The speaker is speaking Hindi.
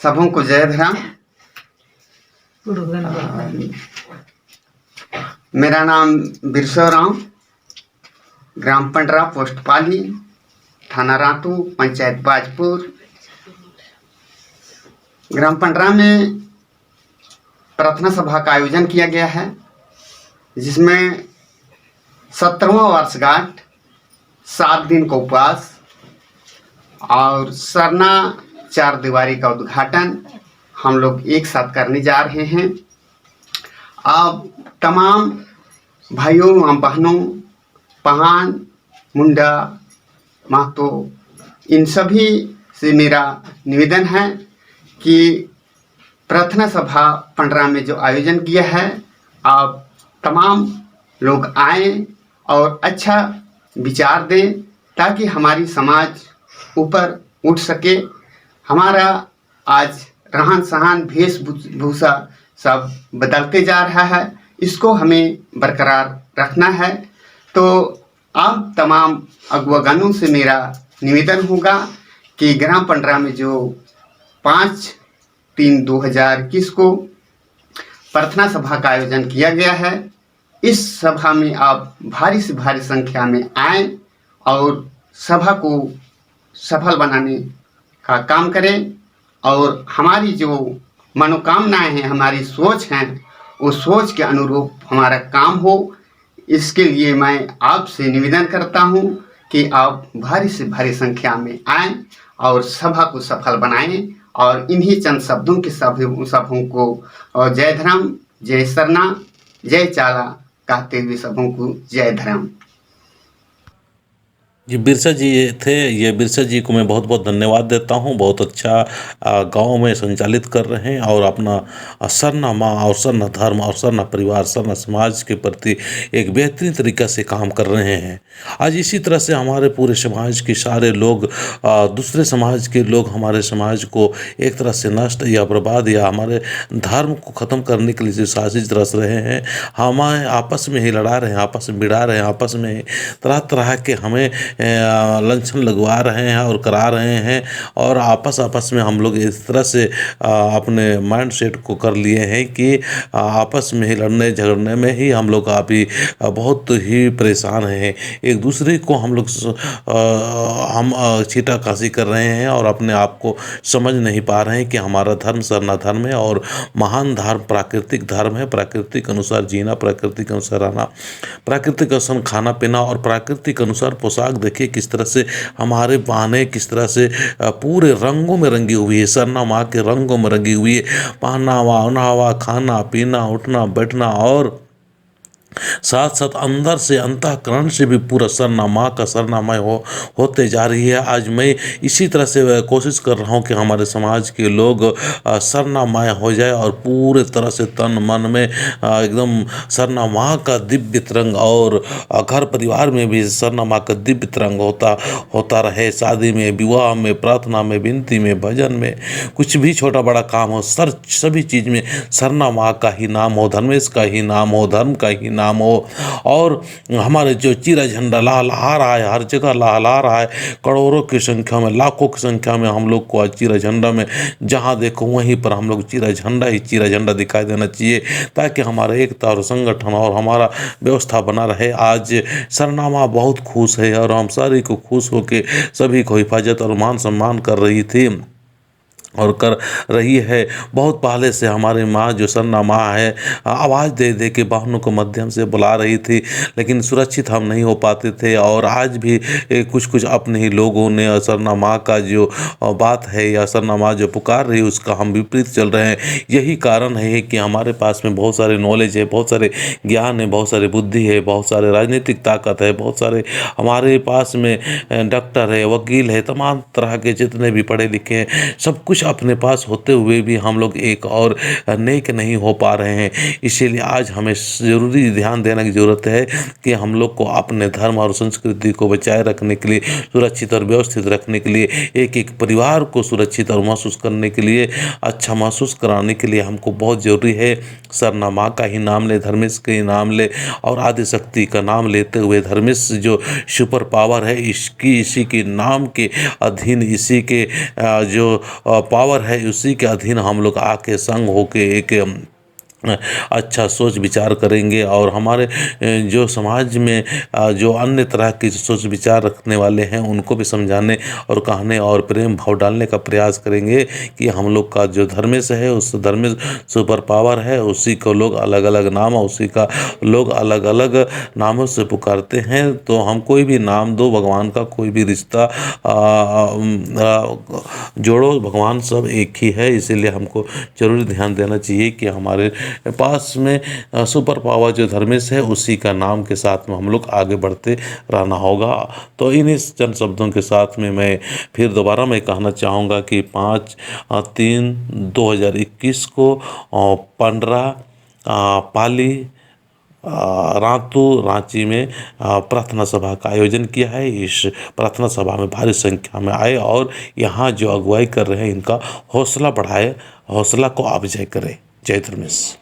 सबों को जय धराम। मेरा नाम बिरसव राम, ग्राम पंडरा, पोस्ट पाली, थाना रातू, पंचायत बाजपुर। ग्राम पंडरा में प्रार्थना सभा का आयोजन किया गया है, जिसमें 17वां वर्षगांठ, 7 दिन का उपवास और सरना 4 दीवारी का उद्घाटन हम लोग एक साथ करने जा रहे हैं। अब तमाम भाइयों एवं बहनों, पहान, मुंडा, महतो, इन सभी से मेरा निवेदन है कि प्रार्थना सभा पंडरा में जो आयोजन किया है, आप तमाम लोग आएं और अच्छा विचार दें, ताकि हमारी समाज ऊपर उठ सके। हमारा आज रहन सहन, वेशभूषा सब बदलते जा रहा है, इसको हमें बरकरार रखना है। तो अब तमाम अगुवागणों से मेरा निवेदन होगा कि ग्राम पंडरा में जो 5/3/2021 को प्रार्थना सभा का आयोजन किया गया है, इस सभा में आप भारी से भारी संख्या में आएं और सभा को सफल बनाने का काम करें और हमारी जो मनोकामनाएं हैं, हमारी सोच हैं, उस सोच के अनुरूप हमारा काम हो। इसके लिए मैं आपसे निवेदन करता हूं कि आप भारी से भारी संख्या में आएं और सभा को सफल बनाएं। और इन्हीं चंद शब्दों के सबों को जय धर्म, जय सरना, जय चाला कहते हुए सबों को जय धर्म। ये बिरसा जी थे। ये बिरसा जी को मैं बहुत बहुत धन्यवाद देता हूँ। बहुत अच्छा गांव में संचालित कर रहे हैं और अपना सरना माँ और सरना धर्म और सरना परिवार, सरना समाज के प्रति एक बेहतरीन तरीक़ा से काम कर रहे हैं। आज इसी तरह से हमारे पूरे समाज के सारे लोग, दूसरे समाज के लोग हमारे समाज को एक तरह से नष्ट या बर्बाद या हमारे धर्म को ख़त्म करने के लिए जो साजिश रच रहे हैं, हमें आपस में ही लड़ा रहे हैं, आपस में बिड़ा रहे हैं, आपस में तरह तरह के हमें लांछन लगवा रहे हैं और करा रहे हैं। और आपस में हम लोग इस तरह से अपने माइंड सेट को कर लिए हैं कि आपस में ही लड़ने झगड़ने में ही हम लोग अभी बहुत ही परेशान हैं। एक दूसरे को हम लोग छींटाकशी कर रहे हैं और अपने आप को समझ नहीं पा रहे हैं कि हमारा धर्म सरना धर्म है और महान धर्म प्राकृतिक धर्म है। प्राकृतिक अनुसार जीना, प्राकृतिक अनुसार रहना, प्राकृतिक अनुसार खाना पीना और प्राकृतिक अनुसार पोशाक। देखिए किस तरह से हमारे बहनें किस तरह से पूरे रंगों में रंगी हुई है, सरना माँ के रंगों में रंगी हुई है। पहनावा, ओढ़ावा, खाना पीना, उठना बैठना और साथ साथ अंदर से अंतःकरण से भी पूरा सरनामा का सरनामय होते जा रही है। आज मैं इसी तरह से कोशिश कर रहा हूं कि हमारे समाज के लोग सरनामय हो जाए और पूरे तरह से तन मन में एकदम सरनामा का दिव्य तिरंग और घर परिवार में भी सरनामा का दिव्य तिरंग होता रहे। शादी में, विवाह में, प्रार्थना में, विनती में, भजन में, कुछ भी छोटा बड़ा काम हो, सभी चीज़ में सरनामा का ही नाम हो, धर्मेश का ही नाम हो, धर्म का ही नाम हो। और हमारे जो चिरा झंडा लहलहा रहा है, हर जगह लहलहा रहा है, करोड़ों की संख्या में, लाखों की संख्या में हम लोग को आज चिरा झंडा में जहां देखो वहीं पर हम लोग चिरा झंडा दिखाई देना चाहिए, ताकि हमारा एकता और संगठन और हमारा व्यवस्था बना रहे। आज सरनामा बहुत खुश है और हम सारी को खुश होकर सभी को हिफाजत और मान सम्मान कर रही थी और कर रही है। बहुत पहले से हमारी माँ जो सरना माँ है, आवाज़ दे दे के बहनों को माध्यम से बुला रही थी, लेकिन सुरक्षित हम नहीं हो पाते थे। और आज भी कुछ अपने ही लोगों ने सरना माँ का जो बात है या सरना माँ जो पुकार रही है, उसका हम विपरीत चल रहे हैं। यही कारण है कि हमारे पास में बहुत सारे नॉलेज है, बहुत सारे ज्ञान है, बहुत सारी बुद्धि है, बहुत सारे राजनीतिक ताकत है, बहुत सारे हमारे पास में डॉक्टर है, वकील है, तमाम तरह के जितने भी पढ़े लिखे हैं, सब कुछ अपने पास होते हुए भी हम लोग एक और नेक नहीं हो पा रहे हैं। इसीलिए आज हमें ज़रूरी ध्यान देने की ज़रूरत है कि हम लोग को अपने धर्म और संस्कृति को बचाए रखने के लिए, सुरक्षित और व्यवस्थित रखने के लिए, एक एक परिवार को सुरक्षित और महसूस करने के लिए, अच्छा महसूस कराने के लिए हमको बहुत ज़रूरी है सरना माँ का ही नाम ले, धर्मेश का ही नाम ले और आदिशक्ति का नाम लेते हुए धर्मेश जो सुपर पावर है इसी के नाम के अधीन, इसी के जो पावर है, उसी के अधीन हम लोग आके संग होके एक अच्छा सोच विचार करेंगे और हमारे जो समाज में जो अन्य तरह की सोच विचार रखने वाले हैं उनको भी समझाने और कहने और प्रेम भाव डालने का प्रयास करेंगे कि हम लोग का जो धर्मेश है उस धर्मेश सुपर पावर है, उसी को लोग अलग अलग नाम, उसी का लोग अलग अलग नामों से पुकारते हैं। तो हम कोई भी नाम दो, भगवान का कोई भी रिश्ता जोड़ो, भगवान सब एक ही है। इसीलिए हमको जरूर ध्यान देना चाहिए कि हमारे पास में सुपर पावर जो धर्मेश है उसी का नाम के साथ में हम लोग आगे बढ़ते रहना होगा। तो इन जन शब्दों के साथ में मैं फिर दोबारा मैं कहना चाहूँगा कि 5/3/2021 को पंडरा पाली रांची में प्रार्थना सभा का आयोजन किया है। इस प्रार्थना सभा में भारी संख्या में आए और यहाँ जो अगुवाई कर रहे हैं इनका हौसला बढ़ाए, हौसला को अफजाई करें। जय धर्मेश।